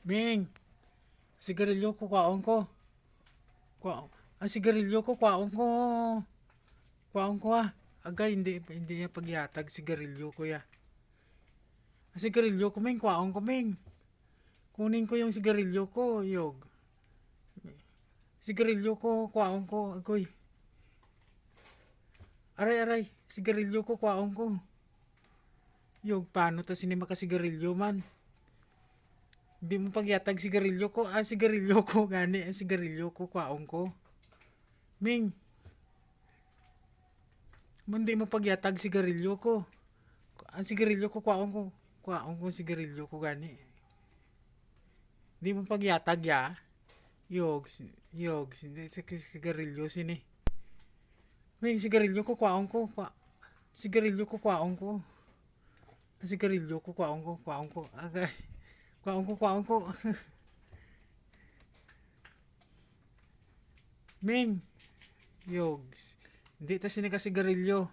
Ming, sigarilyo ko kwaon ko. Kwaon. Ang sigarilyo ko kwaon ko. Kwaon ko ha. Agay, hindi niya pagyatag sigarilyo ko ya. Ang sigarilyo ko, Ming, kwaon ko, Ming. Kunin ko yung sigarilyo ko, yog. Sigarilyo ko, kwaon ko, agoy. Aray, sigarilyo ko, kwaon ko. Yog, paano ta sini makasigarilyo man? Hindi mo pagyatag sigarilyo ko. Sigarilyo ko, gani. Ang sigarilyo ko, kwaon ko. Ming, hindi mo pagyatag sigarilyo ko. Ang sigarilyo ko, kwaon ko. Kwaon ko sigarilyo ko, gani. Hindi mo pagyatag ya. Yog, hindi sigarilyo sini. Ming, sigarilyo ko, kwaon ko. Sigarilyo ko, kwaon ko. Sigarilyo ko, kwaon ko, kwaon ko. Agay. Kwaon ko. Ming, yogs. Hindi ta sini ka sigarilyo.